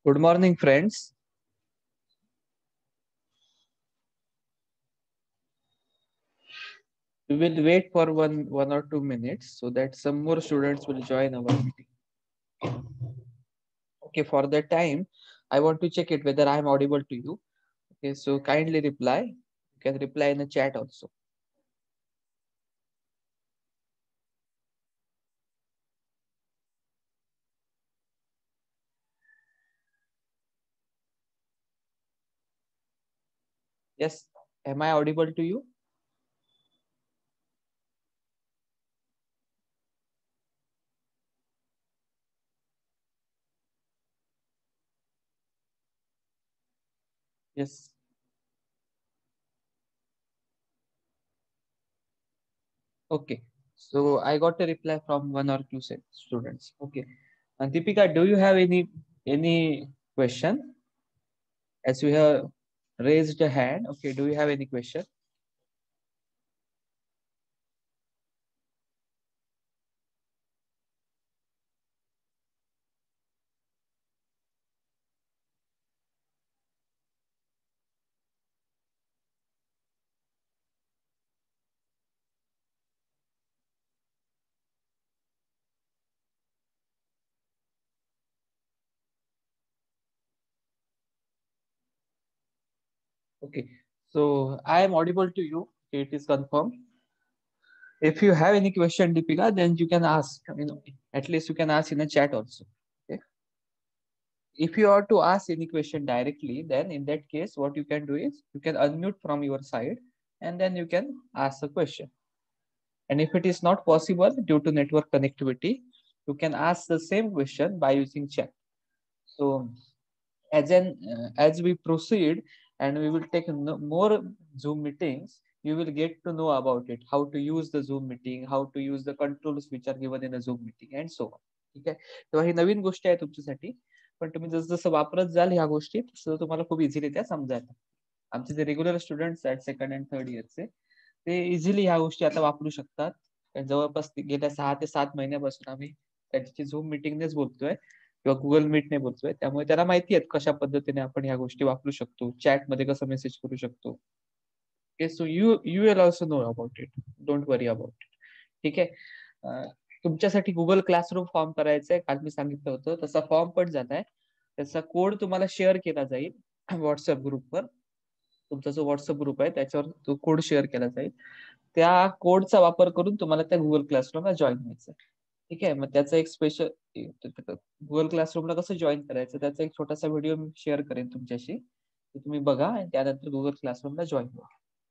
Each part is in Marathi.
Good morning, friends. We will wait for one or 2 minutes so that some more students will join our meeting. Okay, for that time, I want to check it whether I am audible to you. Okay, so kindly reply. You can reply in the chat also. Yes, am I audible to you? Yes. Okay. So I got a reply from one or two students. Okay. And Deepika, do you have any question? As you have raised a hand. Okay. Do you have any question? Okay. So I am audible to you. It is confirmed. If you have any question, Deepika, then you can ask. At least you can ask in a chat also. Okay. If you are to ask any question directly, then in that case, what you can do is you can unmute from your side and then you can ask the question. And if it is not possible due to network connectivity, you can ask the same question by using chat. So as we proceed and we will take more Zoom meetings, you will get to know about it, how to use the Zoom meeting, how to use the controls which are given in a Zoom meeting and so on. ठीक आहे. तेव्हा ही नवीन गोष्टी आहे तुमच्यासाठी, पण तुम्ही जसं जसं वापरत जाल ह्या गोष्टी तसं तुम्हाला खूप इझिली त्या समजायला. आमचे जे रेग्युलर स्टुडंट्स आहेत सेकंड अँड थर्ड इयरचे, ते इझिली ह्या गोष्टी आता वापरू शकतात. जवळपास गेल्या 6 ते 7 महिन्यापासून आम्ही त्यांची झूम मिटिंगनेच बोलतोय किंवा गुगल मीटने बोलतोय. त्यामुळे त्याला माहिती आहे कशा पद्धतीने आपण ह्या गोष्टी वापरू शकतो, चॅटमध्ये कसं मेसेज करू शकतो. Okay, so you will also know about it. Don't worry about it. ठीक आहे. तुमच्यासाठी गुगल क्लासरूम फॉर्म करायचा आहे, काल मी सांगितलं होतं तसा फॉर्म पण झालाय. त्याचा कोड तुम्हाला शेअर केला जाईल व्हॉट्सअप ग्रुपवर. तुमचा जो व्हॉट्सअप ग्रुप आहे त्याच्यावर तो कोड शेअर केला जाईल. त्या कोडचा वापर करून तुम्हाला त्या गुगल क्लासरूमला जॉईन व्हायचं. ठीक आहे. मग त्याचं एक स्पेशल गुगल क्लासरूमला कसं जॉईन करायचं त्याचा एक छोटासा व्हिडिओ मी शेअर करेन तुमच्याशी. तुम्ही बघा आणि त्यानंतर गुगल क्लासरूमला जॉईन व्हा.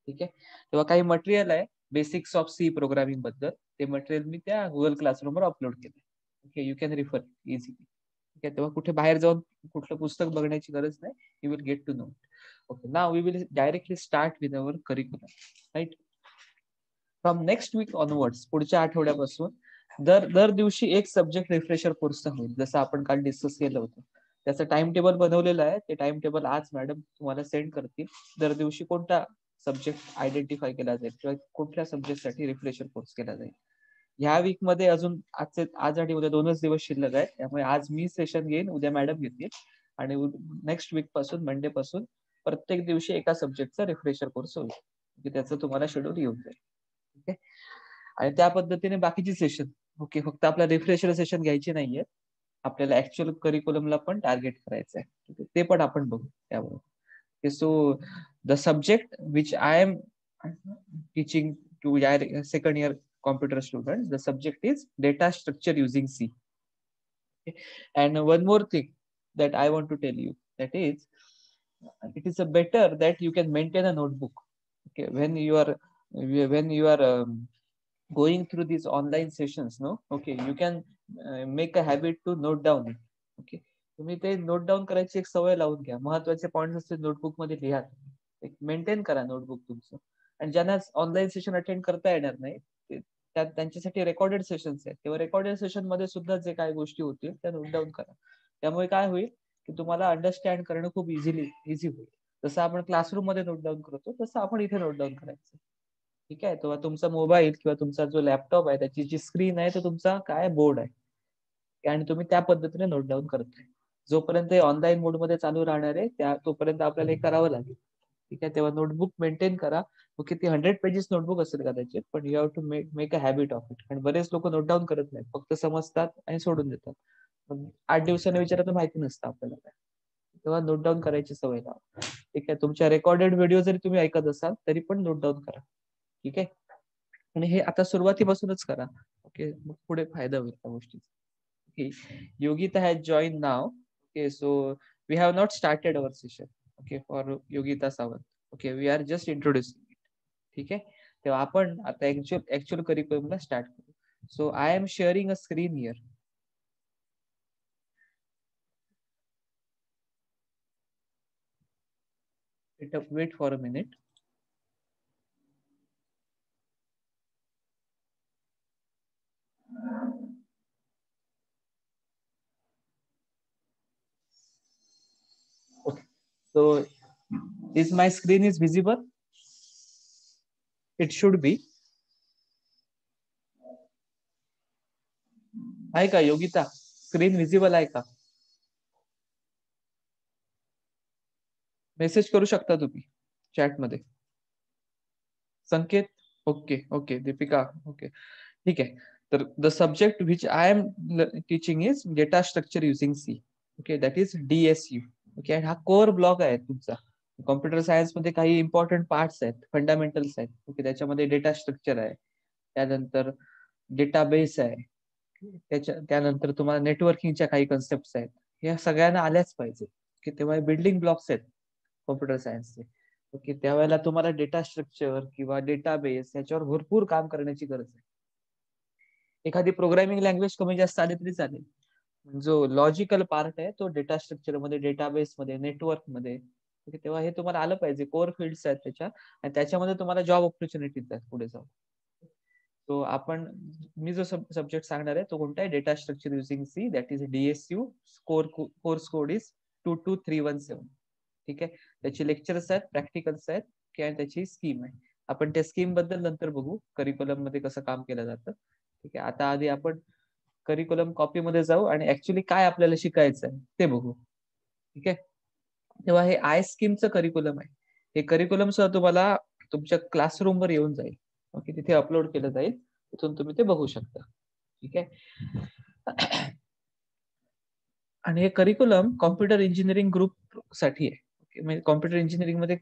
ठीक आहे. तेव्हा काही मटेरियल आहे बेसिक्स ऑफ सी प्रोग्रामिंग बद्दल, ते मटेरियल मी त्या गुगल क्लासरूमवर अपलोड केलं. Okay, you can refer easily. ठीक आहे. तेव्हा कुठे बाहेर जाऊन कुठलं पुस्तक बघण्याची गरज नाही. You will get to know. Okay, now we will directly start with our curriculum. Right. From next week onwards, पुढच्या आठवड्यापासून दर दिवशी एक सब्जेक्ट रिफ्रेशर कोर्स होईल, जसं आपण काल डिस्कस केलं होतं. त्याचं टाइम टेबल बनवलेलं आहे. ते टाइम टेबल आज मॅडम तुम्हाला सेंड करतील. दर दिवशी कोणता सब्जेक्ट आयडेंटिफाय केला जाईल किंवा कुठल्या सब्जेक्टसाठी रिफ्रेशर कोर्स केला जाईल. ह्या वीक मध्ये अजून आज आणि उद्या 2च दिवस शिल्लक आहेत. त्यामुळे आज मी सेशन घेईन, उद्या मॅडम घेतील आणि नेक्स्ट वीक पासून मंडे पासून प्रत्येक दिवशी एका सब्जेक्टचा रिफ्रेशर कोर्स होईल. त्याचं तुम्हाला शेड्यूल येऊन जाईल. ओके. आणि त्या पद्धतीने बाकीची सेशन, ओके, फक्त आपला रिफ्रेशर सेशन घ्यायची नाहीये, आपल्याला ऍक्च्युअल करिक्युलमला पण टार्गेट करायचं आहे. ते पण आपण बघू त्यावर. So the subject which I am teaching to second year computer students, the subject is data structure using C. Okay. And one more thing that I want to tell you, that is it is a better that you can maintain a notebook. Okay, when you are going through these online sessions, no, okay, you can make a habit to note down it. Okay, तुम्ही ते नोट डाऊन करायची एक सवय लावून घ्या. महत्वाचे पॉइंट्स असतील नोटबुक मध्ये लिहा. एक मेंटेन करा नोटबुक तुमचं. आणि ज्यांना ऑनलाईन सेशन अटेंड करता येणार नाही, त्यांच्यासाठी रेकॉर्डेड सेशन्स आहेत. तेव्हा रेकॉर्डेड सेशन मध्ये सुद्धा जे काही गोष्टी होतील त्या नोट डाऊन करा. त्यामुळे काय होईल की तुम्हाला अंडरस्टँड करणं खूप इझी होईल. जसं आपण क्लासरूम मध्ये नोट डाऊन करतो तसं आपण इथे नोट डाऊन करायचं. ठीक आहे. तेव्हा तुमचा मोबाईल किंवा तुमचा जो लॅपटॉप आहे त्याची जी स्क्रीन आहे तो तुमचा काय बोर्ड आहे आणि तुम्ही त्या पद्धतीने नोट डाऊन करताय. जोपर्यंत ऑनलाईन मोड मध्ये चालू राहणार आहे तोपर्यंत आपल्याला हे करावं लागेल. ठीक आहे, तेव्हा नोटबुक मेंटेन करा. ओके, ती 100 पेजेस नोटबुक असेल कदाचित, पण you have to make a habit of it. आणि बरेच लोक नोट डाऊन करत नाहीत, फक्त समजतात आणि सोडून देतात. 8 दिवसांनी विचारलं माहिती नसतं आपल्याला काय, तेव्हा नोट डाऊन करायची सवय लावा. ठीक आहे, तुमच्या रेकॉर्डेड व्हिडिओ जरी तुम्ही ऐकत असाल तरी पण नोट डाऊन करा. ठीक आहे, आणि हे आता सुरुवातीपासूनच करा. ओके, मग पुढे फायदा होईल त्या गोष्टीचा. Okay, Yogita has joined now. Okay, so we have not started our session. Okay, for Yogita Sawant. Okay, we are just introducing it. ठीक आहे, तेव्हा आपण आता ऍक्च्युअल करिक्युलमला स्टार्ट करू. So I am sharing a screen here. Wait for a minute. Okay, so is my screen is visible? It should be. आहे का योगिता, स्क्रीन विजिबल आहे का? मेसेज करू शकता तुम्ही चॅट मध्ये. Sanket, okay okay. Deepika, okay, ठीक आहे. तर the subject which I am teaching is data structure using C. Okay, that is DSU. Okay, हा कोर ब्लॉक आहे तुमचा. कॉम्प्युटर सायन्स मध्ये काही इम्पॉर्टंट पार्ट्स आहेत, फंडामेंटल्स आहेत. ओके, त्याच्यामध्ये डेटा स्ट्रक्चर आहे, त्यानंतर डेटाबेस आहे, त्यानंतर तुम्हाला नेटवर्किंगच्या काही कन्सेप्ट आहेत. या सगळ्यांना आल्याच पाहिजे की तेव्हा बिल्डिंग ब्लॉक्स आहेत कॉम्प्युटर सायन्सचे. ओके, त्यावेळेला तुम्हाला डेटा स्ट्रक्चर किंवा डेटाबेस याच्यावर भरपूर काम करण्याची गरज आहे. एखादी प्रोग्रामिंग लँग्वेज कमी जास्त आली तरी चालेल, जो लॉजिकल पार्ट आहे तो डेटा स्ट्रक्चर मध्ये, डेटाबेस मध्ये, नेटवर्क मध्ये. तेव्हा हे तुम्हाला आलं पाहिजे. कोर फील्ड्स आहेत त्याच्या, आणि त्याच्यामध्ये तुम्हाला जॉब ऑपॉर्च्युनिटीज आहेत पुढे जाऊन. तो मी जो सब्जेक्ट सांगणार आहे तो कोणता आहे, data structure using C, that is DSU. Course code is 22317. ठीक आहे, त्याचे लेक्चर्स आहेत, प्रॅक्टिकल्स आहेत, आणि त्याची स्कीम आहे. आपण त्या स्कीम बद्दल नंतर बघू, करिक्युलम मध्ये कसं काम केलं जातं. ठीक आहे, आता आधी आपण करिक्युलम कॉपी मध्ये जाऊ आणि ऍक्च्युली काय आपल्याला शिकायचं आहे ते बघू. ठीक आहे, तेव्हा हे आय स्कीमचं करिक्युलम आहे. हे करिक्युलम सह तुम्हाला तुमच्या क्लासरूमवर येऊन जाईल. ओके, तिथे अपलोड केलं जाईल, तिथून तुम्ही ते बघू शकता. ठीक आहे, आणि हे करिक्युलम कॉम्प्युटर इंजिनिअरिंग ग्रुप साठी आहे. ओके, म्हणजे कॉम्प्युटर इंजिनिअरिंग मध्ये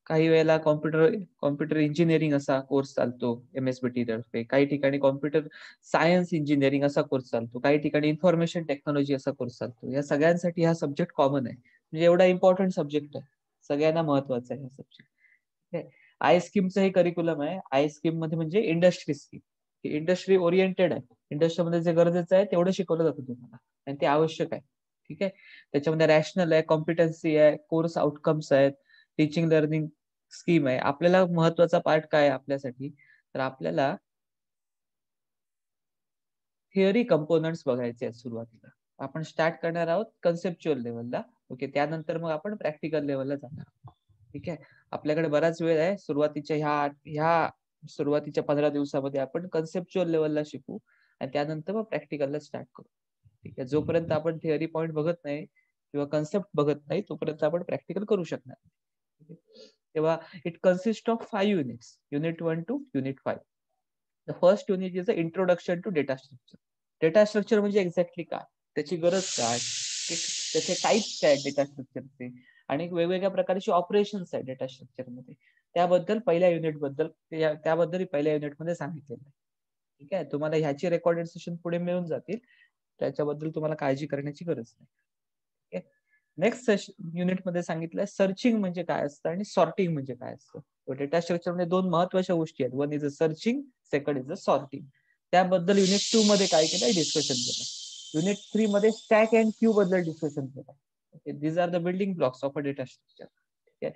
काही वेळेला कॉम्प्युटर इंजिनिअरिंग असा कोर्स चालतो MSBT तर्फे, काही ठिकाणी कॉम्प्युटर सायन्स इंजिनिअरिंग असा कोर्स चालतो, काही ठिकाणी इन्फॉर्मेशन टेक्नॉलॉजी असा कोर्स चालतो. या सगळ्यांसाठी हा सब्जेक्ट कॉमन आहे, म्हणजे एवढा इम्पॉर्टंट सब्जेक्ट आहे, सगळ्यांना महत्वाचा आहे हा सब्जेक्ट. आय स्कीमचं हे करिक्युलम आहे. आय स्कीम मध्ये म्हणजे इंडस्ट्री स्कीम, इंडस्ट्री ओरिएंटेड आहे. इंडस्ट्रीमध्ये जे गरजेचं आहे तेवढं शिकवलं जातं तुम्हाला, आणि ते आवश्यक आहे. ठीक आहे, त्याच्यामध्ये रॅशनल आहे, कॉम्पिटन्सी आहे, कोर्स आउटकम्स आहेत, टीचिंग लर्निंग स्कीम आहे. आपल्याला महत्वाचा पार्ट काय आहे आपल्यासाठी, तर आपल्याला थिअरी कंपोनंट्स बघायचे आहेत सुरुवातीला. आपण स्टार्ट करणार आहोत कन्सेप्च्युअल लेवलला. ओके, त्यानंतर मग आपण प्रॅक्टिकल लेवलला जाणार. ठीक आहे, आपल्याकडे बराच वेळ आहे. सुरुवातीच्या 15 दिवसामध्ये आपण कन्सेप्च्युअल लेवलला शिकू, आणि त्यानंतर मग प्रॅक्टिकलला स्टार्ट करू. ठीक आहे, जोपर्यंत आपण थिअरी पॉईंट बघत नाही किंवा कन्सेप्ट बघत नाही तोपर्यंत आपण प्रॅक्टिकल करू शकणार नाही. तेव्हा it consist of 5 units, unit 1 to unit 5. The first unit is a introduction to data structure. Data structure म्हणजे एक्झॅक्टली काय, त्याची गरज काय, त्याचे टाईप्स काय डेटा स्ट्रक्चरचे, आणि वेगवेगळ्या प्रकारचे ऑपरेशन्स आहेत डेटा स्ट्रक्चर मध्ये. त्याबद्दल पहिल्या युनिटमध्ये सांगितलेलं आहे. ठीक आहे, तुम्हाला ह्याची रेकॉर्डेड सेशन पुढे मिळून जातील, त्याच्याबद्दल तुम्हाला काळजी करण्याची गरज नाही. नेक्स्ट युनिटमध्ये सांगितलंय सर्चिंग म्हणजे काय असतं आणि सॉर्टिंग म्हणजे काय असतं. डेटा स्ट्रक्चर मध्ये दोन महत्वाच्या गोष्टी आहेत, one is a searching, second is a sorting. त्याबद्दल युनिट 2 मध्ये काय केलंय, डिस्कशन केलं. युनिट 3 मध्ये स्टॅक अँड क्यू बद्दल डिस्कशन केलं. Okay, these are the building blocks of a data structure. ठीक आहे,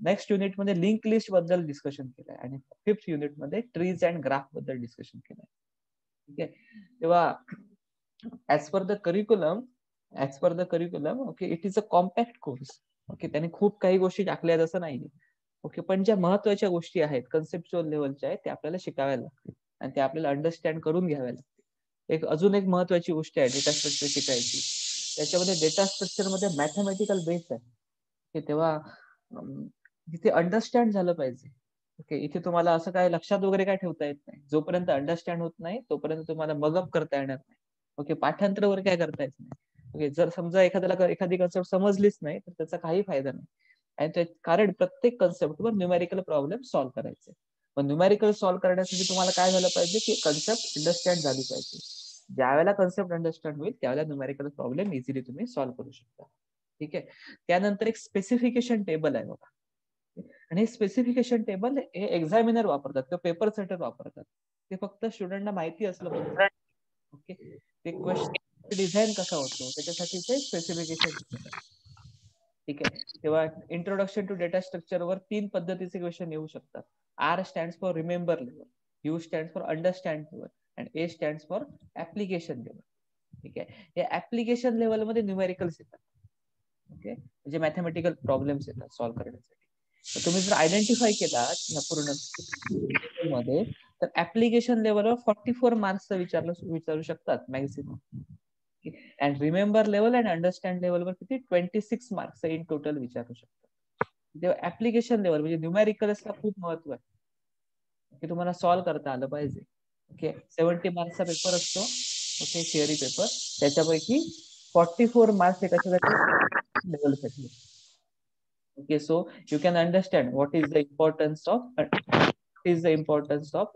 नेक्स्ट युनिट मध्ये लिंक लिस्ट बद्दल डिस्कशन केलंय, आणि 5th युनिट मध्ये ट्रीज अँड ग्राफ बद्दल डिस्कशन केलंय. ठीक आहे, तेव्हा as per the curriculum, okay, it is a compact course. Okay, त्याने खूप काही गोष्टी टाकल्या असं नाहीये. ओके, पण ज्या महत्वाच्या गोष्टी आहेत कन्सेप्च्युअल लेवलच्या आहेत, त्या आपल्याला शिकाव्या लागतील आणि त्या आपल्याला अंडरस्टँड करून घ्याव्या लागतील. अजून एक महत्वाची गोष्ट आहे डेटा स्ट्रक्चर शिकायची, त्याच्यामध्ये डेटा स्ट्रक्चर मध्ये मॅथमॅटिकल बेस आहे. ओके, तेव्हा तिथे अंडरस्टँड झालं पाहिजे. ओके, इथे तुम्हाला असं काय लक्षात वगैरे काय ठेवता येत नाही. जोपर्यंत अंडरस्टँड होत नाही तोपर्यंत तुम्हाला मगअप करता येणार नाही. ओके, पाठांतर वगैरे काय करता येत नाही. ओके, जर समजा एखाद्याला एखादी कन्सेप्ट समजलीच नाही तर त्याचा काही फायदा नाही. आणि कारण प्रत्येक कन्सेप्टवर न्यूमेरिकल प्रॉब्लेम सॉल्व्ह करायचे. पण न्यूमेरिकल सॉल्व्ह करण्यासाठी तुम्हाला काय झालं पाहिजे की कन्सेप्ट अंडरस्टँड झाली पाहिजे. ज्यावेळेला कन्सेप्ट अंडरस्टँड होईल त्यावेळेला न्यूमेरिकल प्रॉब्लेम इझिली तुम्ही सॉल्व्ह करू शकता. ठीक आहे, त्यानंतर एक स्पेसिफिकेशन टेबल आहे बघा. आणि हे स्पेसिफिकेशन टेबल हे एक्झामिनर वापरतात किंवा पेपर सेटर वापरतात. ते फक्त स्टुडंटला माहिती असलं पाहिजे. ओके, ते क्वेश्चन डिझाईन कसा होतो त्याच्यासाठी ते स्पेसिफिकेशन. ठीक आहे, तेव्हा इंट्रोडक्शन टू डेटा स्ट्रक्चर वर 3 पद्धतीचे क्वेश्चन येऊ शकतात. R stands for remember level, U stands for understand level and A stands for application level. ठीक आहे, हे ऍप्लिकेशन लेवल मध्ये न्यूमेरिकल्स येतात. ओके, म्हणजे मॅथमॅटिकल प्रॉब्लेम्स येतात सॉल्व्ह करण्यासाठी. तर तुम्ही जर आयडेंटिफाय केला पूर्ण मध्ये तर ऍप्लिकेशन लेवलवर 44 मार्क्स विचारू शकतात maximum. And remember level and understand लेवलवर किती 26 मार्क्स इन टोटल विचारू शकतात. तेव्हा ऍप्लिकेशन लेवल म्हणजे न्यूमेरिकल्सला खूप महत्व आहे की तुम्हाला सॉल्व्ह करता आलं पाहिजे. ओके, 70 मार्क्सचा पेपर असतो. ओके, थिअरी पेपर, त्याच्यापैकी 44 मार्क्स हे कशासाठी लेवलसाठी. Okay, so you can understand what is the importance of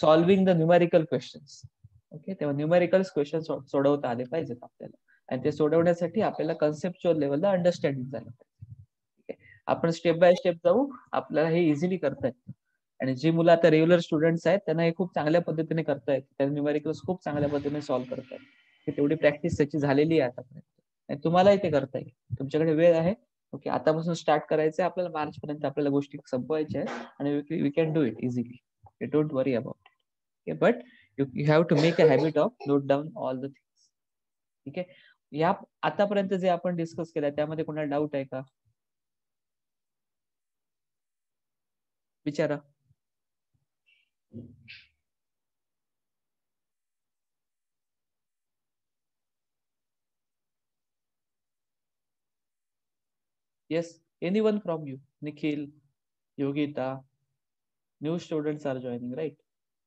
solving the numerical questions. Okay, तेव्हा न्यूमेरिकल्स क्वेश्चन सोडवता आले पाहिजेत आपल्याला. आणि ते सोडवण्यासाठी आपल्याला कन्सेप्च्युअल लेवलला अंडरस्टँडिंग झालं पाहिजे. आपण स्टेप बाय स्टेप जाऊ, आपल्याला हे इझिली करता येतं. आणि जी मुलं आता रेग्युलर स्टुडंट्स आहेत त्यांना हे खूप चांगल्या पद्धतीने करता येतं. त्या न्यूमेरिकल्स खूप चांगल्या पद्धतीने सॉल्व्ह करतात. तेवढी प्रॅक्टिस त्याची झालेली आहे आतापर्यंत. आणि तुम्हालाही ते करता येईल. तुमच्याकडे वेळ आहे. ओके, आतापासून स्टार्ट करायचंय आपल्याला. मार्च पर्यंत आपल्याला गोष्टी संपवायच्या आहेत आणि we can do it easily. Don't worry about it. But you have to make a habit of note down all the things. ठीक आहे, या आतापर्यंत जे आपण डिस्कस केलंय त्यामध्ये कोणाला डाऊट आहे का? विचारा. Yes, anyone from you? Nikhil, Yogita, new students are joining, right?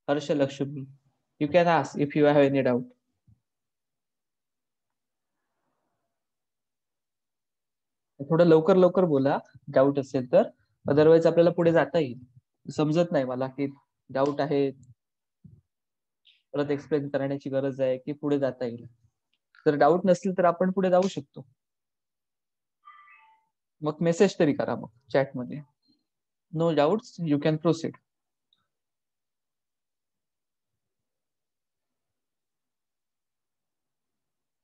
Harsha Lakshmi, you can ask if you have any doubt. थोडं लवकर लवकर बोला डाऊट असेल तर, अदरवाईज आपल्याला पुढे जाता येईल. समजत नाही मला की डाऊट आहे, परत एक्सप्लेन करण्याची गरज आहे की पुढे जाता येईल. जर डाऊट नसतील तर आपण पुढे जाऊ शकतो. मग मेसेज तरी करा मग चॅट मध्ये. No doubts, you can proceed.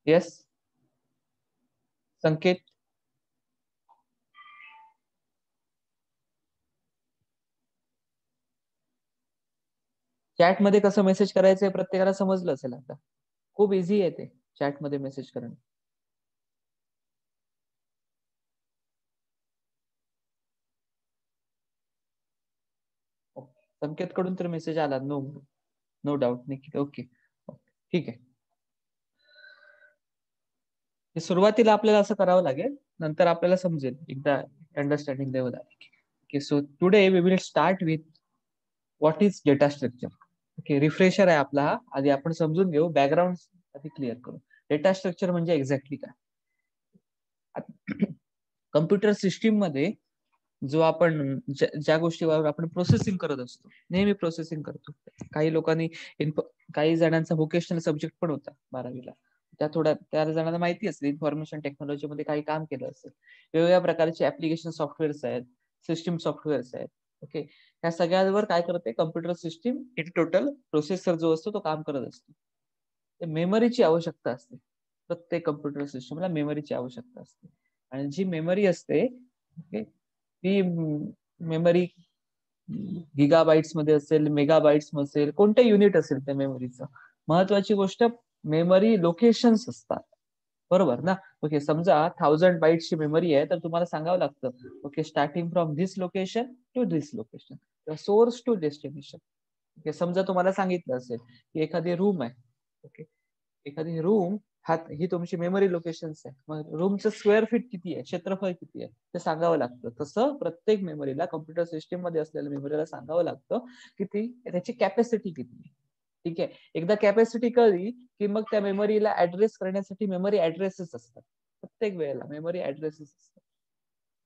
Yes Sanket. Chat मध्ये कसं मेसेज करायचंय प्रत्येकाला समजलं असेल आता. खूप इझी आहे ते चॅट मध्ये मेसेज करणं. संकेत कडून तर मेसेज आला. No no doubt Nikhil. Okay ठीक आहे. सुरुवातीला आपल्याला असं करावं लागेल, नंतर आपल्याला समजेल एकदा अंडरस्टँडिंग लेवल आली. Okay, so today we will start with what is data structure. Okay, refresher आहे आपला हा. आधी आपण समजून घेऊ, बॅकग्राऊंड आधी क्लिअर करू. डेटा स्ट्रक्चर म्हणजे एक्झॅक्टली काय. कम्प्युटर सिस्टीम मध्ये जो आपण ज्या गोष्टीवर आपण प्रोसेसिंग करत असतो, नेहमी प्रोसेसिंग करतो. काही लोकांनी काही जणांचा व्होकेशनल सब्जेक्ट पण होता 12वीला. त्या जणांना माहिती असेल इन्फॉर्मेशन टेक्नॉलॉजी मध्ये काही काम केलं असेल. वेगवेगळ्या प्रकारचे ऍप्लिकेशन सॉफ्टवेअर्स आहेत, सिस्टीम सॉफ्टवेअर्स आहेत. ओके, ह्या सगळ्यांवर काय करते computer system in total processor जो असतो तो काम करत असतो. मेमरीची आवश्यकता असते. प्रत्येक कम्प्युटर सिस्टमला मेमरीची आवश्यकता असते. आणि जी मेमरी असते ती मेमरी गिगाबाइट्स मध्ये असेल, मेगाबाइट्स मध्ये असेल, कोणतं युनिट असेल त्या मेमरीचं. महत्वाची गोष्ट मेमरी लोकेशन्स असतात. बरोबर ना. ओके, समजा 1000 बाईट्सची मेमरी आहे तर तुम्हाला सांगावं लागतं okay starting from this location to this location किंवा सोर्स टू डेस्टिनेशन. ओके, समजा तुम्हाला सांगितलं असेल की एखादी रूम आहे. ओके, एखादी रूम ही तुमची मेमरी लोकेशन्स आहे. मग रूमचं स्क्वेअर फीट किती आहे, क्षेत्रफळ किती आहे ते सांगावं लागतं. तसं प्रत्येक मेमरीला, कम्प्युटर सिस्टीम मध्ये असलेल्या मेमरीला सांगावं लागतं की त्याची कॅपॅसिटी किती आहे. ठीक आहे. एकदा कॅपॅसिटी कळली की मग त्या मेमरीला ऍड्रेस करण्यासाठी मेमरी ऍड्रेसेस असतात. प्रत्येक वेळेला मेमरी ऍड्रेसेस असतात.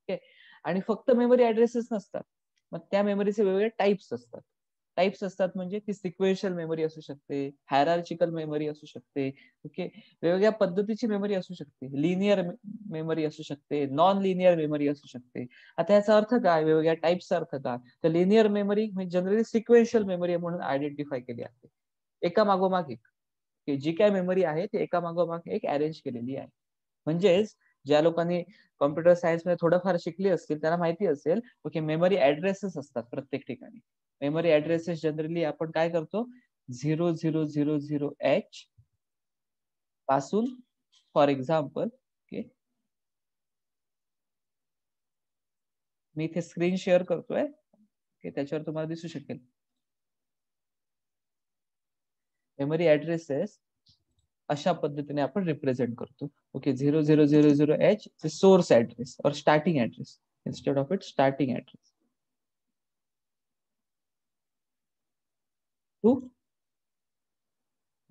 ठीक आहे. आणि फक्त मेमरी ऍड्रेसेस नसतात, मग त्या मेमरीचे वेगवेगळे टाइप्स असतात. टाइप्स असतात म्हणजे ती सिक्वेन्शियल मेमरी असू शकते, हायरार्चिकल मेमरी असू शकते. ओके. वेगवेगळ्या पद्धतीची मेमरी असू शकते. लिनियर मेमरी असू शकते, नॉन लिनियर मेमरी असू शकते. आता याचा अर्थ काय, वेगवेगळ्या टाइप्सचा अर्थ काय, तर लिनियर मेमरी म्हणजे जनरली सिक्वेन्शियल मेमरी म्हणून आयडेंटिफाय केली आहे. एका मागोमाग एक, जी काय मेमरी आहे ती एका मागोमाग एक अरेंज केलेली आहे. म्हणजेच ज्या लोकांनी कॉम्प्युटर सायन्स मध्ये थोडंफार शिकले असतील त्यांना माहिती असेल ओके, मेमरी ऍड्रेसेस असतात प्रत्येक ठिकाणी. मेमरी ऍड्रेसेस जनरली आपण काय करतो, 0000H पासून, फॉर एक्झाम्पल ओके, मी इथे स्क्रीन शेअर करतोय ओके, त्याच्यावर तुम्हाला दिसू शकेल मेमरी ऍड्रेसेस अशा पद्धतीने आपण रिप्रेझेंट करतो. ओके, 0000H सोर्स ऍड्रेस और starting address, instead of it starting address, to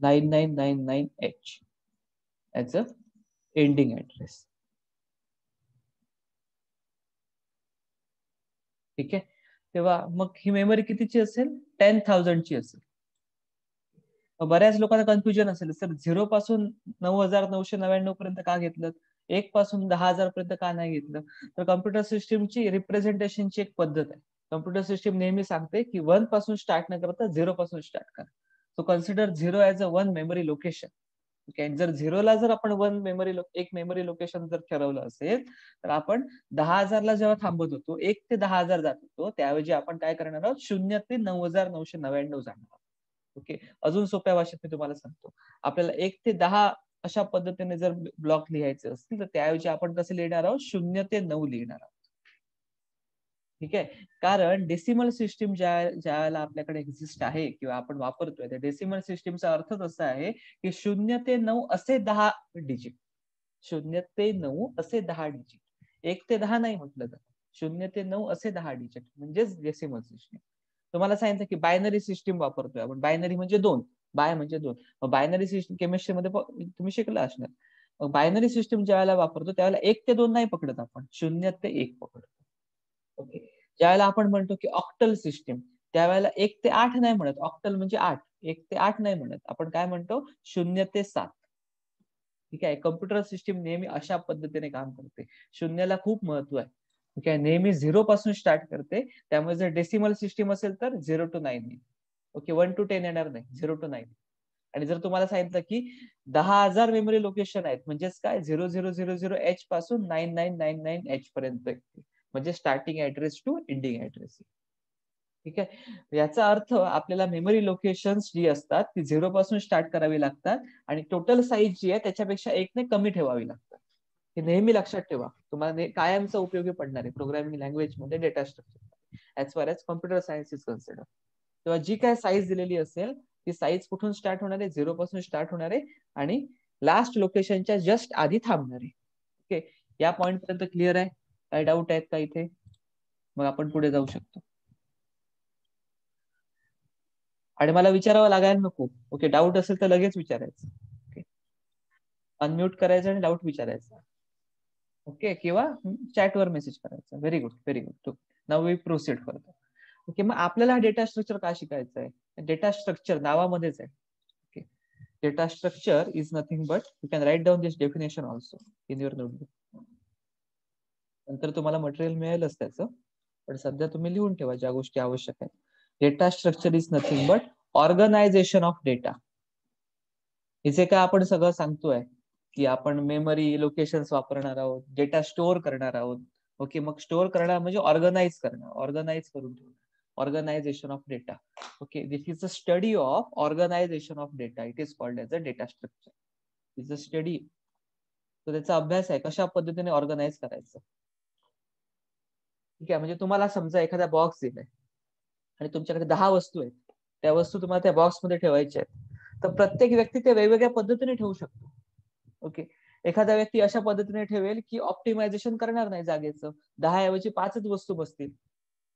9999H as a ending address. ठीक आहे. तेव्हा मग ही मेमरी कितीची असेल, 10,000 ची असेल. बऱ्याच लोकांना कन्फ्युजन असेल, सर 0 पासून 9999 पर्यंत का घेतलं, 1 पासून 10,000 पर्यंत का नाही घेतलं. तर कम्प्युटर सिस्टीमची रिप्रेझेंटेशनची एक पद्धत आहे. कम्प्युटर सिस्टीम नेहमी सांगते की 1 पासून स्टार्ट न करता 0 पासून स्टार्ट करा. So consider 0 as a 1 memory location. जर 0ला जर आपण एक मेमरी लोकेशन जर ठरवलं असेल, तर आपण 10,000ला जेव्हा थांबत होतो, 1 ते 10,000 जात होतो, त्याऐवजी आपण काय करणार आहोत, 0 ते 9,999 जाणार आहोत. ओके. अजून सोप्या भाषेत मी तुम्हाला सांगतो, आपल्याला 1 ते 10 अशा पद्धतीने जर ब्लॉक लिहायचे असतील तर त्याऐवजी आपण कसे लिहिणार आहोत, 0 ते 9 लिहिणार आहोत. ठीक आहे. कारण डेसिमल सिस्टीम ज्या वेळेला आपल्याकडे एक्झिस्ट आहे किंवा आपण वापरतोय, त्या डेसिमल सिस्टीमचा अर्थ असा आहे की 0 ते 9 असे 10 डिजिट, 0 ते 9 असे 10 डिजिट, 1 ते 10 नाही म्हटलं तर 0 ते 9 असे 10 डिजिट म्हणजेच डेसिमल सिस्टीम. तुम्हाला सांगितलं की बायनरी सिस्टीम वापरतोय आपण, बायनरी म्हणजे 2, बाय म्हणजे 2. मग बायनरी सिस्टीम केमिस्ट्री मध्ये तुम्ही शिकला असणार. मग बायनरी सिस्टीम ज्या वेळेला वापरतो त्यावेळेला 1 ते 2 नाही पकडत आपण, 0 ते 1 पकडतो. ओके. ज्यावेळेला आपण म्हणतो की ऑक्टल सिस्टीम, त्यावेळेला 1 ते 8 नाही म्हणत, ऑक्टल म्हणजे 8, 1 ते 8 नाही म्हणत, आपण काय म्हणतो, 0 ते 7. ठीक आहे. कम्प्युटर सिस्टीम नेहमी अशा पद्धतीने काम करते. शून्याला खूप महत्व आहे. ठीक आहे. नेहमी 0 पासून स्टार्ट करते. त्यामुळे जर डेसिमल सिस्टीम असेल तर 0 to 9 येईल. ओके, 1 to 10 येणार नाही, 0 to 9. आणि जर तुम्हाला सांगितलं की 10,000 मेमरी लोकेशन आहेत, म्हणजेच काय, 0000H पासून 9999H पर्यंत, म्हणजे starting address to ending address. ठीक आहे. याचा अर्थ आपल्याला मेमरी लोकेशन्स जी असतात ती 0 पासून स्टार्ट करावी लागतात आणि टोटल साईज जी आहे त्याच्यापेक्षा 1 ने कमी ठेवावी लागतात. हे नेहमी लक्षात ठेवा, तुम्हाला कायमचा उपयोगी पडणार आहे प्रोग्रामिंग लँग्वेज मध्ये, data structure as far as computer science is consider. तेव्हा जी काय साईज दिलेली असेल ती साईज कुठून स्टार्ट होणार आहे, 0 पासून स्टार्ट होणार आहे आणि लास्ट लोकेशनच्या जस्ट आधी थांबणार आहे. ओके. या पॉइंट पर्यंत क्लिअर आहे? काही डाऊट आहेत का इथे? मग आपण पुढे जाऊ शकतो. आणि मला विचारावं लागायला नको. ओके, डाऊट असेल तर लगेच विचारायचं. ओके, अनम्यूट करायचं आणि डाऊट विचारायचा. ओके, किंवा चॅटवर मेसेज करायचा. Very good, very good. Now we proceed करतो. ओके, मग आपल्याला डेटा स्ट्रक्चर का शिकायचं आहे? डेटा स्ट्रक्चर नावामध्येच आहे. Okay, data structure is nothing but, you can write down this definition also in your notebook. नंतर तुम्हाला मटेरियल मिळेलच त्याचं, पण सध्या तुम्ही लिहून ठेवा ज्या गोष्टी आवश्यक आहेत. Data structure is nothing but organisation of data. इथे काय आपण सगळं सांगतोय की आपण मेमरी लोकेशन्स वापरणार आहोत, डेटा स्टोअर करणार आहोत. ओके, मग स्टोअर करणार म्हणजे ऑर्गनाइज करणं, ऑर्गनाइज करून ठेवणं, organisation of data. Okay, this is a study of organisation of data. It is called as a data structure. Is a study. तर त्याचा अभ्यास आहे कशा पद्धतीने ऑर्गनाइज करायचं. ठीक आहे. म्हणजे तुम्हाला समजा एखादा बॉक्स दिलाय आणि तुमच्याकडे 10 वस्तू आहेत, त्या वस्तू तुम्हाला त्या बॉक्समध्ये ठेवायच्या आहेत, तर प्रत्येक व्यक्ती ते वेगवेगळ्या पद्धतीने ठेवू शकतो. ओके, एखादा व्यक्ती अशा पद्धतीने ठेवेल की ऑप्टिमायझेशन करणार नाही जागेचं, 10 ऐवजी 5च वस्तू बसतील,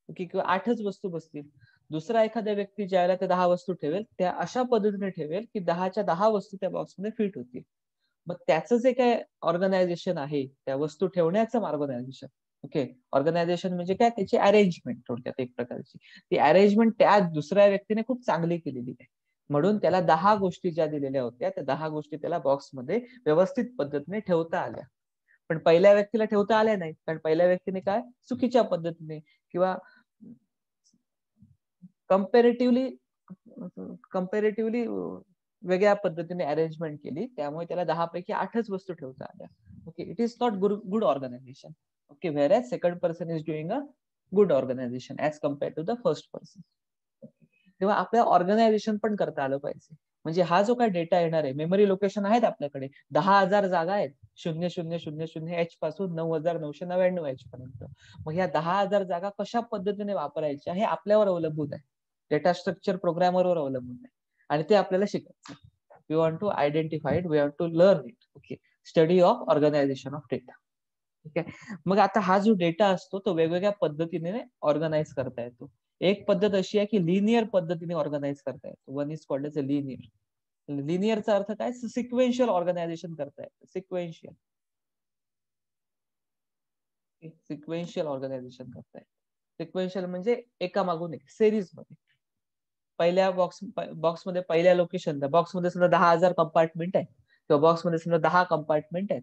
ओके, किंवा 8च वस्तू बसतील. दुसरा एखादा व्यक्ती ज्यावेळेला त्या 10 वस्तू ठेवेल त्या अशा पद्धतीने ठेवेल की 10च्या 10 वस्तू त्या बॉक्समध्ये फिट होतील. मग त्याचं जे काय ऑर्गनायझेशन आहे, त्या वस्तू ठेवण्याचं ऑर्गनायझेशन, ओके, ऑर्गनायझेशन म्हणजे काय, त्याची अरेंजमेंट थोडक्यात एक प्रकारची. ती अरेंजमेंट त्या दुसऱ्या व्यक्तीने खूप चांगली केलेली आहे, म्हणून त्याला 10 गोष्टी ज्या दिलेल्या होत्या त्या 10 गोष्टी त्याला बॉक्समध्ये व्यवस्थित पद्धतीने ठेवता आल्या. पण पहिल्या व्यक्तीला ठेवता आल्या नाही, कारण पहिल्या व्यक्तीने काय चुकीच्या पद्धतीने किंवा कंपॅरेटिव्हली वेगळ्या पद्धतीने अरेंजमेंट केली, त्यामुळे त्याला 10 पैकी 8च वस्तू ठेवता आल्या. Okay, it is not good organisation. Okay, whereas second person is doing a good organisation as compare to the first person. तेव्हा आपल्याला ऑर्गनायझेशन पण करता आलं पाहिजे. म्हणजे हा जो काय डेटा येणार आहे, मेमरी लोकेशन आहेत आपल्याकडे 10,000 जागा आहेत, 0000H पासून 9,999H पर्यंत. मग ह्या 10,000 जागा कशा पद्धतीने वापरायच्या हे आपल्यावर अवलंबून आहे, डेटा स्ट्रक्चर प्रोग्रामरवर अवलंबून आहे, आणि ते आपल्याला शिकायचं. We want to identify it, we want to learn it. Okay, study of organisation of data. ठीक आहे, मग आता हा जो डेटा असतो तो वेगवेगळ्या पद्धतीने ऑर्गनाइज करता येतो. एक पद्धत अशी आहे की लिनियर पद्धतीने ऑर्गनाइज करता येतो. One is called as a linear. लिनियरचा अर्थ काय, सिक्वेन्शियल ऑर्गनायझेशन करता येतं. सिक्वेन्शियल ऑर्गनायझेशन करता येतं. सिक्वेन्शियल म्हणजे एकामागून एक, सिरीज मध्ये. पहिल्या बॉक्समध्ये पहिल्या लोकेशनला, बॉक्समध्ये समजा 10,000 कंपार्टमेंट आहे किंवा बॉक्समध्ये समजा 10 कंपार्टमेंट आहेत.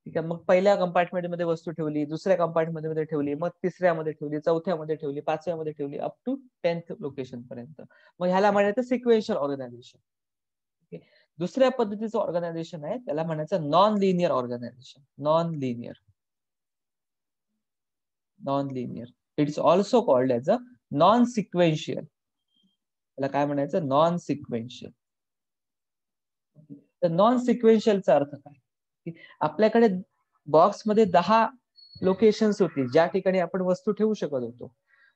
ठीक आहे, मग पहिल्या कंपार्टमेंट मध्ये वस्तू ठेवली, दुसऱ्या कंपार्टमेंट मध्ये ठेवली, मग तिसऱ्यामध्ये ठेवली, चौथ्यामध्ये ठेवली, 5व्यामध्ये ठेवली, अप टू 10th लोकेशन पर्यंत. मग ह्याला म्हणायचं सिक्वेन्शियल ऑर्गनायझेशन. दुसऱ्या पद्धतीचं ऑर्गनायझेशन आहे त्याला म्हणायचं non linear organisation. Non linear it is also called as a non sequential. त्याला काय म्हणायचं, नॉन सिक्वेन्शियल. तर नॉन सिक्वेन्शियलचा अर्थ काय, आपल्याकडे बॉक्समध्ये 10 लोकेशन्स होती ज्या ठिकाणी आपण वस्तू ठेवू शकत होतो.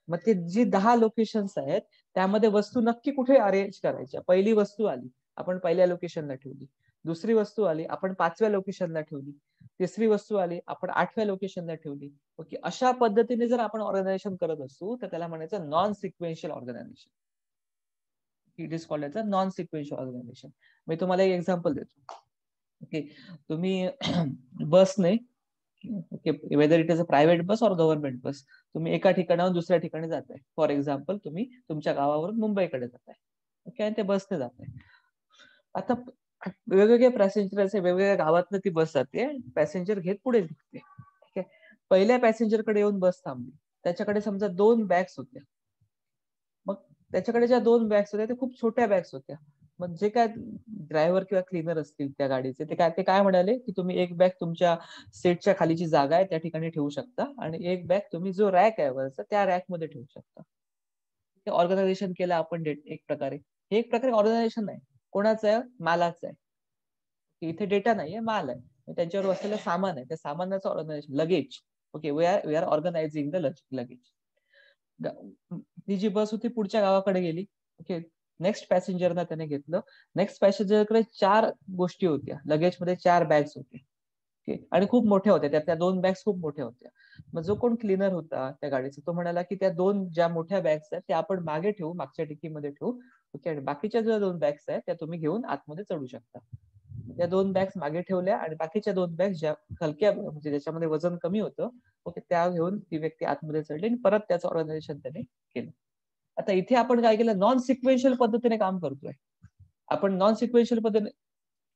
मग ते जी 10 लोकेशन्स आहेत त्यामध्ये वस्तू नक्की कुठे अरेंज करायच्या. पहिली वस्तू आली, आपण पहिल्या लोकेशनला ठेवली. दुसरी वस्तू आली, आपण 5व्या लोकेशनला ठेवली. तिसरी वस्तू आली, आपण 8व्या लोकेशनला ठेवली. ओके, अशा पद्धतीने जर आपण ऑर्गनायझेशन करत असू तर त्याला म्हणायचं non sequential organization. It is called as a non sequential organization. मी तुम्हाला एक एक्झाम्पल देतो. ओके, तुम्ही बसने, okay, whether it is a private bus और गव्हर्नमेंट बस, तुम्ही एका ठिकाणाहून दुसऱ्या ठिकाणी जाताय. फॉर एक्झाम्पल, तुम्ही तुमच्या गावावरून मुंबईकडे जाताय. ओके, आणि ते बसने जाताय. आता वेगवेगळे पॅसेंजर असे, वेगवेगळ्या गावातनं ती बस जाते, पॅसेंजर घेत पुढे निघते. ठीक आहे, पहिल्या पॅसेंजरकडे येऊन बस थांबली, त्याच्याकडे समजा 2 बॅग्स होत्या. मग त्याच्याकडे ज्या 2 बॅग्स होत्या त्या खूप छोट्या बॅग्स होत्या. मग जे काय ड्रायव्हर किंवा क्लीनर असतील त्या गाडीचे, ते काय म्हणाले की तुम्ही एक बॅग तुमच्या सीटच्या खालीची जागा आहे त्या ठिकाणी ठेवू शकता, आणि एक बॅग तुम्ही जो रॅक आहे वरचा त्या रॅक मध्ये ठेवू शकता. ते ऑर्गनायझेशन केलं आपण एक प्रकारे. हे एक प्रकारे ऑर्गनायझेशन नाही, कोणाचं आहे, मालाचं आहे. इथे डेटा नाहीये, माल आहे, त्यांच्यावर असलेलं सामान आहे, त्या सामानाचं organisation. Luggage, okay, we are organising the luggage. ती जी बस होती पुढच्या गावाकडे गेली. ओके, नेक्स्ट पॅसेंजरना त्याने घेतलं. नेक्स्ट पॅसेंजरकडे 4 गोष्टी होत्या, लगेजमध्ये 4 बॅग्स होत्या. ओके, आणि खूप मोठ्या होत्या, त्या 2 बॅग्स खूप मोठ्या होत्या. मग जो कोण क्लीनर होता त्या गाडीचा तो म्हणाला की त्या 2 ज्या मोठ्या बॅग्स आहेत त्या आपण मागे ठेवू, मागच्या डिकीमध्ये ठेवू. ओके, आणि बाकीच्या ज्या 2 बॅग्स आहेत त्या तुम्ही घेऊन आतमध्ये चढू शकता. त्या 2 बॅग्स मागे ठेवल्या आणि बाकीच्या 2 बॅग्स ज्या हलक्या, म्हणजे ज्याच्यामध्ये वजन कमी होतं, ओके, त्या घेऊन ती व्यक्ती आतमध्ये चढली आणि परत त्याचं ऑर्गनायझेशन त्याने केलं. आता इथे आपण काय केलं, नॉन सिक्वेन्शियल पद्धतीने काम करतोय आपण. नॉन सिक्वेन्शियल पद्धतीने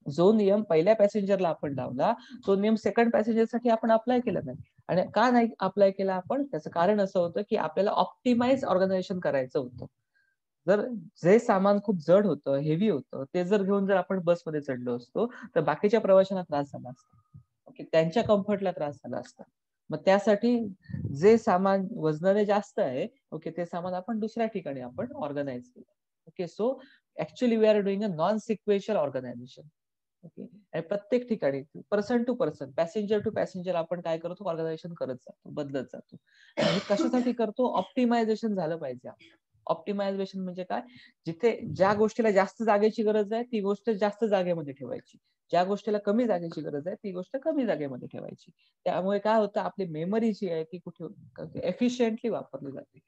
जो नियम पहिल्या पॅसेंजरला आपण लावला तो नियम सेकंड पॅसेंजरसाठी आपण अप्लाय केला नाही. आणि का नाही अप्लाय केला आपण, त्याचं कारण असं होतं की आपल्याला ऑप्टिमाइज ऑर्गनायझेशन करायचं होतं. जर जे सामान खूप जड होतं, हेवी होतं, ते जर घेऊन जर आपण बसमध्ये चढलो असतो तर बाकीच्या प्रवाशांना त्रास झाला असता. ओके, त्यांच्या कम्फर्टला त्रास झाला असता. मग त्यासाठी जे सामान वजनाने जास्त आहे, ओके, ते सामान आपण दुसऱ्या ठिकाणी आपण ऑर्गनाइज केलं. Okay, so actually we are doing a non sequential organisation. Okay, आणि प्रत्येक ठिकाणी person to person, passenger to passenger आपण काय करतो, ऑर्गनायझेशन करत जातो, बदलत जातो. आणि कशासाठी करतो, ऑप्टिमायझेशन झालं पाहिजे. ऑप्टिमायझेशन म्हणजे काय, जिथे ज्या गोष्टीला जास्त जागेची गरज आहे ती गोष्ट जास्त जागेमध्ये ठेवायची, ज्या गोष्टीला कमी जागेची गरज आहे ती गोष्ट कमी जागेमध्ये ठेवायची. त्यामुळे काय होतं, आपली मेमरी जी आहे ती कुठे एफिशियंटली वापरली जाते.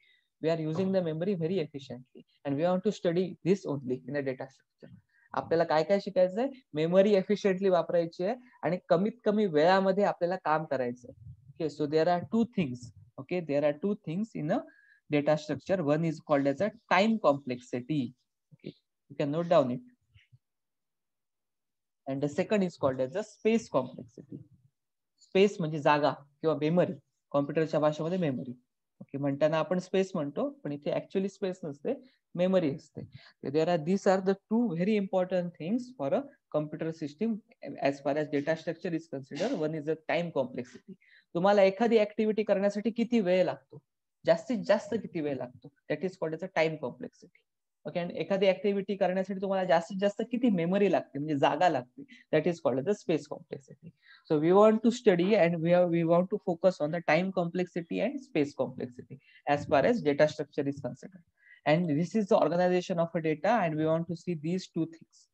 We are using the memory very efficiently and we want to study this only in a data structure. आपल्याला काय काय शिकायचं आहे, मेमरी एफिशियंटली वापरायची आहे आणि कमीत कमी वेळामध्ये आपल्याला काम करायचं आहे. Okay, so there are two things. Okay, there are two things in a data structure. One is called as a time complexity. Okay, you can note down it. And the second is called as a space complexity. Space म्हणजे जागा किंवा मेमरी, कॉम्प्युटरच्या भाषेमध्ये मेमरी. ओके, म्हणताना आपण स्पेस म्हणतो, पण इथे ऍक्च्युअली स्पेस नसते, मेमरी असते. These are the two very important things for a computer system as far as data structure is considered. One is the time complexity. तुम्हाला एखादी ऍक्टिव्हिटी करण्यासाठी किती वेळ लागतो, जास्तीत जास्त किती वेळ लागतो, that is called as a time complexity. Okay, आणि एखादी ऍक्टिव्हिटी करण्यासाठी तुम्हाला जास्तीत जास्त किती मेमरी लागते, म्हणजे जागा लागते, that is called as a space complexity. So we want to study and we want to focus on the time complexity and space complexity as far as data structure is concerned. And this is the organization of a data and we want to see these two things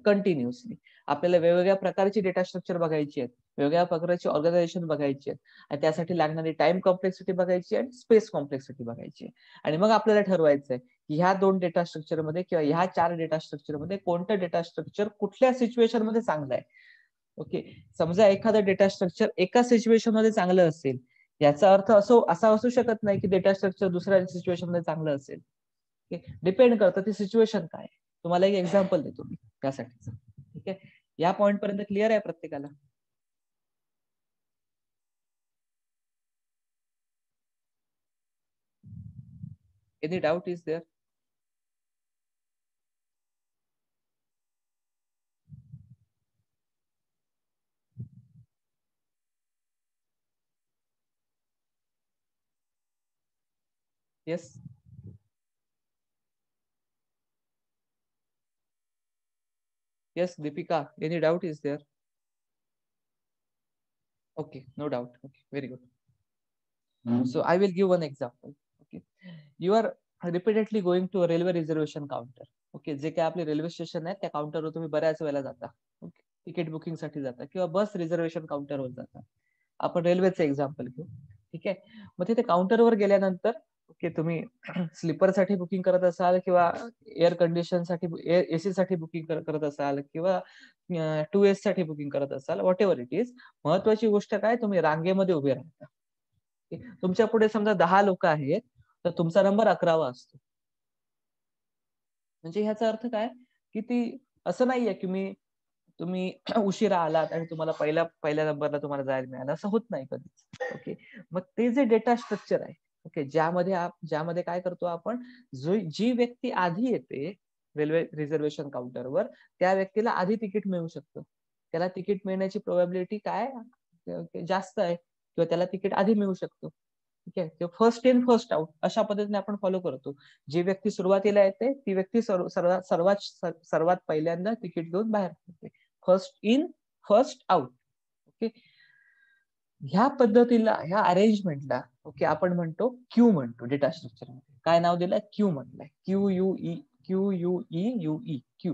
continuously. आपल्याला वेगवेगळ्या प्रकारची डेटा स्ट्रक्चर बघायची आहेत, वेगवेगळ्या प्रकारची ऑर्गनायझेशन बघायची आहेत, आणि त्यासाठी लागणारी टाइम कॉम्प्लेक्सिटी बघायची आणि स्पेस कॉम्प्लेक्सिटी बघायची आहे. आणि मग आपल्याला ठरवायचं आहे की ह्या 2 डेटा स्ट्रक्चर मध्ये किंवा ह्या 4 डेटा स्ट्रक्चर मध्ये कोणतं डेटा स्ट्रक्चर कुठल्या सिच्युएशन मध्ये चांगलं आहे. ओके, समजा एखादं डेटा स्ट्रक्चर एका सिच्युएशन मध्ये चांगलं असेल, याचा अर्थ असा असू शकत नाही की डेटा स्ट्रक्चर दुसऱ्या सिच्युएशन मध्ये चांगलं असेल. डिपेंड करतं ती सिच्युएशन काय. तुम्हाला एक एक्झाम्पल देतो मी त्यासाठीच. ठीक आहे, या पॉइंट पर्यंत क्लिअर आहे प्रत्येकाला? Any doubt is there? Yes, yes Deepika, any doubt is there? Okay, no doubt. Okay, very good. So I will give one example. Okay, you are repeatedly going to a railway reservation counter. Okay, जे काय आपले रेल्वे स्टेशन आहे त्या काउंटरवर तुम्ही बऱ्याच वेळेला जाता. ओके, तिकीट बुकिंग साठी जाता किंवा बस रिझर्वेशन काउंटरवर जाता. आपण रेल्वेचं एक्झाम्पल घेऊ. ठीक आहे, मग तिथे काउंटरवर गेल्यानंतर ओके, तुम्ही स्लीपर साठी बुकिंग करत असाल किंवा एअर कंडिशन साठी, एसी साठी बुकिंग करत असाल किंवा 2S साठी बुकिंग करत असाल, व्हॉट एव्हर इट इज, महत्वाची गोष्ट काय, तुम्ही रांगेमध्ये उभे राहता. तुमच्या पुढे समजा 10 लोक आहेत, तर तुमचा नंबर 11वा असतो. म्हणजे ह्याचा अर्थ काय की ती असं नाहीये की तुम्ही उशिरा आलात आणि तुम्हाला पहिल्या नंबरला तुम्हाला जायला मिळालं, असं होत नाही कधी. ओके, मग ते जे डेटा स्ट्रक्चर आहे, ओके, ज्यामध्ये काय करतो आपण, जी व्यक्ती आधी येते रेल्वे रिझर्वेशन काउंटरवर, त्या व्यक्तीला आधी तिकीट मिळू शकतं. त्याला तिकीट मिळण्याची प्रोबॅबिलिटी काय जास्त आहे, किंवा त्याला तिकीट आधी मिळू शकतो. ठीक आहे, फर्स्ट इन फर्स्ट आउट अशा पद्धतीने आपण फॉलो करतो. जी व्यक्ती सुरुवातीला येते ती व्यक्ती सर्वात पहिल्यांदा तिकीट घेऊन बाहेर पडते. First in first out. Okay, ह्या पद्धतीला, ह्या अरेंजमेंटला ओके आपण म्हणतो क्यू म्हणतो. डेटा स्ट्रक्चर मध्ये काय नाव दिलंय, क्यू म्हटलंय. QUE queue.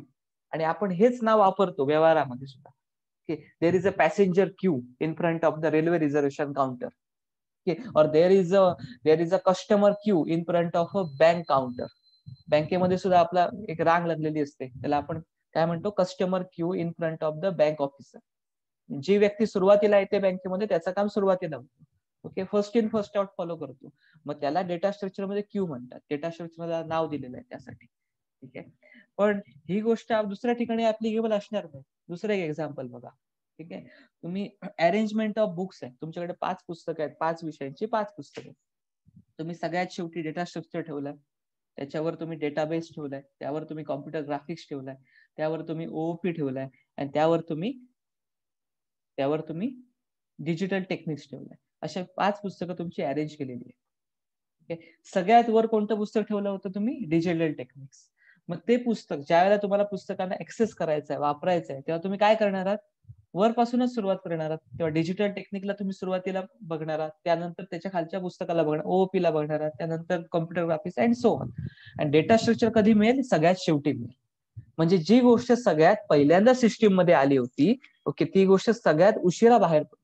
आणि आपण हेच नाव वापरतो व्यवहारामध्ये सुद्धा. Okay, there is a passenger queue in front of the railway reservation counter. Okay, और there is a customer queue in front of a bank counter. बँकेमध्ये सुद्धा आपला एक रांग लागलेली असते, त्याला आपण काय म्हणतो, customer queue in front of the bank officer. जी व्यक्ती सुरुवातीला येते बँकेमध्ये त्याचं काम सुरुवातीला होतं. Okay, first in first out follow करतो, मग त्याला डेटा स्ट्रक्चर मध्ये क्यू म्हणतात. डेटा स्ट्रक्चरला नाव दिलेलं आहे त्यासाठी. ठीक आहे, पण ही गोष्ट दुसऱ्या ठिकाणी ऍप्लिकेबल असणार नाही. दुसरं एक एक्झाम्पल बघा. ठीक आहे, तुम्ही अरेंजमेंट ऑफ बुक्स आहे, तुमच्याकडे 5 पुस्तकं आहेत, 5 विषयांची 5 पुस्तकं. तुम्ही सगळ्यात शेवटी डेटा स्ट्रक्चर ठेवलाय, त्याच्यावर तुम्ही डेटाबेस ठेवलाय, त्यावर तुम्ही कॉम्प्युटर ग्राफिक्स ठेवलाय, त्यावर तुम्ही ओओपी ठेवलाय, आणि त्यावर तुम्ही डिजिटल टेक्निक्स ठेवलाय. अशा 5 पुस्तकं तुमची अरेंज केलेली आहे. सगळ्यात वर कोणतं पुस्तक ठेवलं होतं तुम्ही, डिजिटल टेक्निक्स. मग ते पुस्तक ज्या वेळेला तुम्हाला पुस्तकांना ऍक्सेस करायचं आहे, वापरायचं आहे, तेव्हा तुम्ही काय करणार आहात, वरपासूनच सुरुवात करणार आहात किंवा डिजिटल टेक्निकला तुम्ही सुरुवातीला बघणार आहात, त्यानंतर त्याच्या खालच्या पुस्तकाला बघणार, ओओपी ला बघणार आहात, त्यानंतर computer graphics and so on. आणि डेटा स्ट्रक्चर कधी मिळेल? सगळ्यात शेवटी मिळेल. म्हणजे जी गोष्ट सगळ्यात पहिल्यांदा सिस्टीम मध्ये आली होती, ओके, ती गोष्ट सगळ्यात उशिरा बाहेर पडली.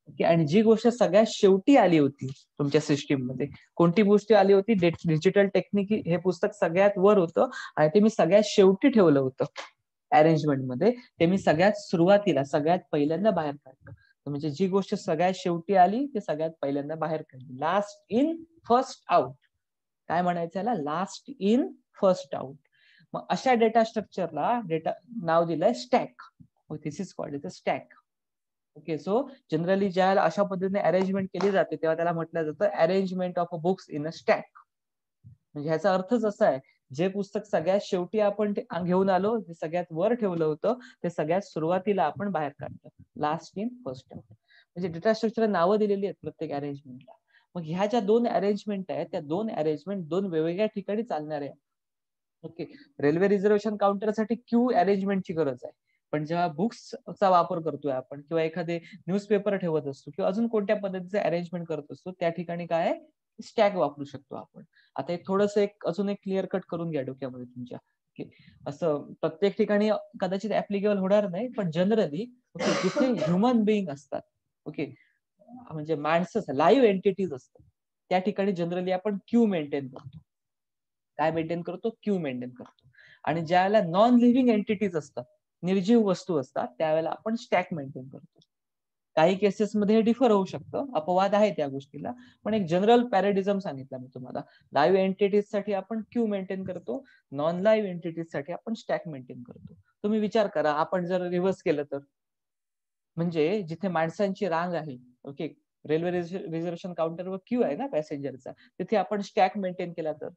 ओके, आणि जी गोष्ट सगळ्यात शेवटी आली होती तुमच्या सिस्टीम मध्ये, कोणती गोष्ट आली होती? डिजिटल टेक्निक हे पुस्तक सगळ्यात वर होतं आणि ते मी सगळ्यात शेवटी ठेवलं होतं अरेंजमेंट मध्ये. ते मी सगळ्यात सुरुवातीला सगळ्यात पहिल्यांदा बाहेर काढलं. म्हणजे जी गोष्ट सगळ्यात शेवटी आली ते सगळ्यात पहिल्यांदा बाहेर काढली. Last in first out. काय म्हणायचं याला? Last in first out. मग अशा डेटा स्ट्रक्चरला नाव दिलंय stack. This is called is a stack. Okay, so generally ज्या अशा पद्धतीने अरेंजमेंट केली जाते तेव्हा त्याला म्हटलं जातं arrangement of a books in a stack. म्हणजे ह्याचा अर्थच असा आहे, जे पुस्तक सगळ्यात शेवटी आपण घेऊन आलो, जे सगळ्यात वर ठेवलं होतं, ते सगळ्यात सुरुवातीला आपण बाहेर काढलं. Last in first out. म्हणजे डेटा स्ट्रक्चर नावं दिलेली आहेत प्रत्येक अरेंजमेंटला. मग ह्या ज्या दोन अरेंजमेंट आहेत, त्या दोन अरेंजमेंट दोन वेगवेगळ्या ठिकाणी चालणार आहे. ओके, रेल्वे रिझर्वेशन काउंटरसाठी क्यू अरेंजमेंटची गरज आहे. पण जेव्हा बुक्सचा वापर करतोय आपण किंवा एखादे न्यूजपेपर ठेवत असतो किंवा अजून कोणत्या पद्धतीचे अरेंजमेंट करत असतो, त्या ठिकाणी काय आहे? स्टॅक वापरू शकतो आपण. आता एक थोडंसं अजून एक क्लिअर कट करून घ्या डोक्यामध्ये तुमच्या. ओके, असं प्रत्येक ठिकाणी कदाचित ऍप्लिकेबल होणार नाही, पण जनरली जिथे ह्युमन बिईंग असतात, ओके, म्हणजे माणसं लाईव्ह एंटिटीज असतात, त्या ठिकाणी जनरली आपण क्यू मेंटेन करतो. काय मेंटेन करतो? क्यू मेंटेन करतो. आणि ज्यावेळेला नॉन लिव्हिंग एंटिटीज असतात, निर्जीव वस्तू असतात, त्यावेळेला आपण स्टॅक मेंटेन करतो. काही केसेसमध्ये हे डिफर होऊ शकतं, अपवाद आहे त्या गोष्टीला, पण एक जनरल पॅरेडिझम सांगितलं मी तुम्हाला. लाईव्ह एंटिटीज साठी आपण क्यू मेंटेन करतो, नॉन लाईव्ह एंटिटीज साठी आपण स्टॅक मेंटेन करतो. तुम्ही विचार करा, आपण जर रिव्हर्स केलं तर, म्हणजे जिथे माणसांची रांग आहे, ओके, रेल्वे रिझर्वेशन काउंटरवर क्यू आहे ना पॅसेंजरचा, तिथे आपण स्टॅक मेंटेन केला तर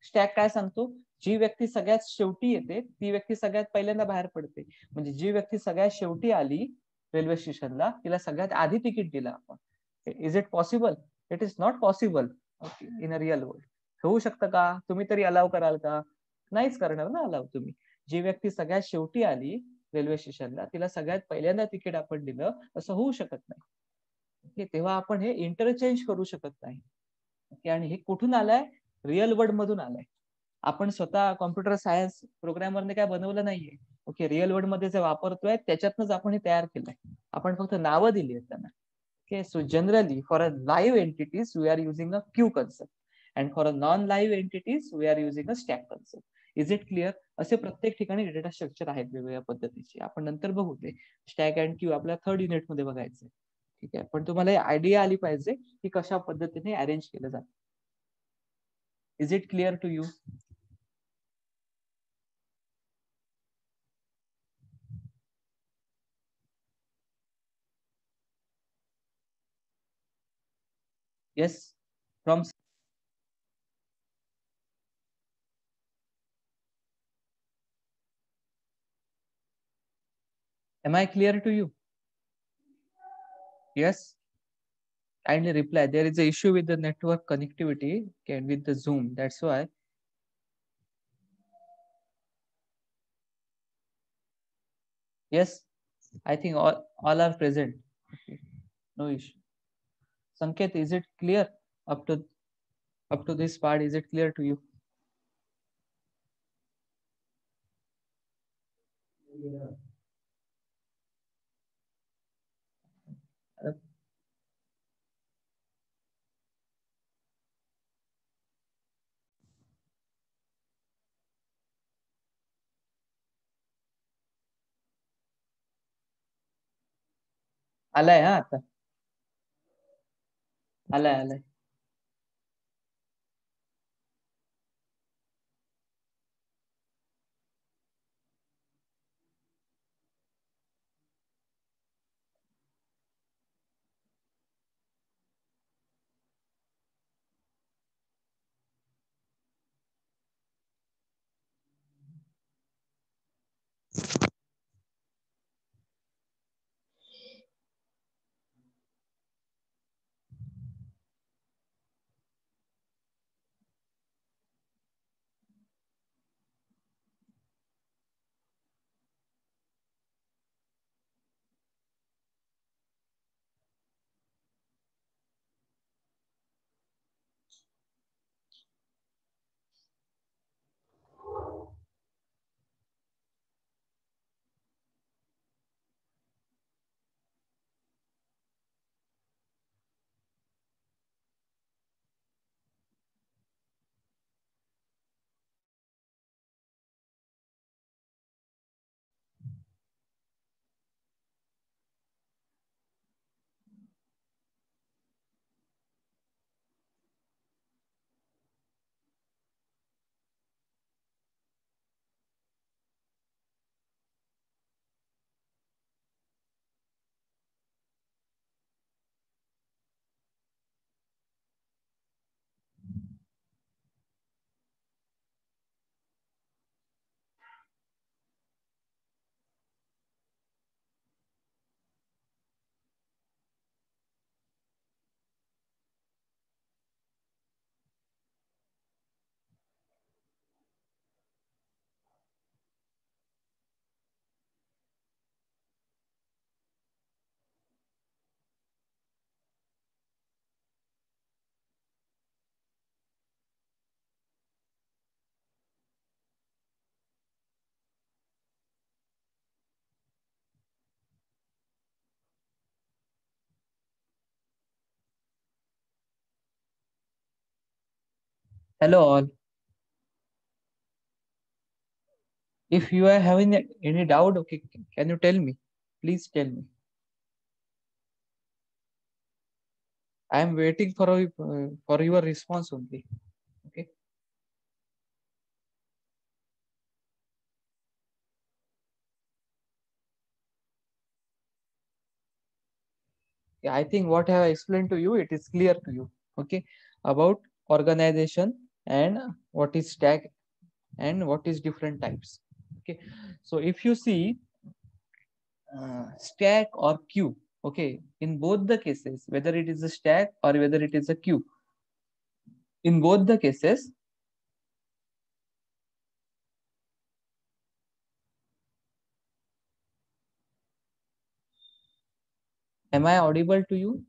स्टॅक काय सांगतो? जी व्यक्ती सगळ्यात शेवटी येते ती व्यक्ती सगळ्यात पहिल्यांदा बाहेर पडते. म्हणजे जी व्यक्ती सगळ्यात शेवटी आली रेल्वे स्टेशनला, तिला सगळ्यात आधी तिकीट दिलं आपण. Is it possible? It is not possible in a real world. होऊ शकतं का? तुम्ही तरी अलाव कराल का? नाहीच करणार ना अलाव तुम्ही. जी व्यक्ती सगळ्यात शेवटी आली रेल्वे स्टेशनला, तिला सगळ्यात पहिल्यांदा तिकीट आपण दिलं, असं होऊ शकत नाही. ओके, तेव्हा आपण हे इंटरचेंज करू शकत नाही. ओके, आणि हे कुठून आलंय? रिअल वर्ल्ड मधून आलंय. आपण स्वतः कॉम्प्युटर सायन्स प्रोग्रामरने काय बनवलं नाहीये. ओके, रिअल वर्ल्ड मध्ये जे वापरतोय त्याच्यातनंच आपण हे तयार केलंय. आपण फक्त नावं दिली आहेत त्यांना. Okay, so generally for a live entities we are using a queue concept and for a non live entities we are using a stack concept. Is it clear? असे प्रत्येक ठिकाणी डेटा स्ट्रक्चर आहेत वेगवेगळ्या पद्धतीचे. आपण नंतर बघू ते. स्टॅक अँड क्यू आपल्या थर्ड युनिट मध्ये बघायचंय. ठीक आहे, पण तुम्हाला आयडिया आली पाहिजे की कशा पद्धतीने अरेंज केलं जातं. Is it clear to you? Yes, from am I clear to you? Yes, kindly reply. There is a issue with the network connectivity and with the Zoom. That's why. Yes, I think all are present. Okay. No issue. Sanket, is it clear up to this part? Is it clear to you? आलाय हा आता. आलाय. Hello all. If you are having any doubt, okay, can you tell me? Please tell me. I am waiting for your response only. Okay. Yeah, I think what I have explained to you, it is clear to you. Okay, about organization and what is stack and what is different types. Okay, so if you see stack or queue, okay, in both the cases, whether it is a stack or whether it is a queue, in both the cases, am I audible to you?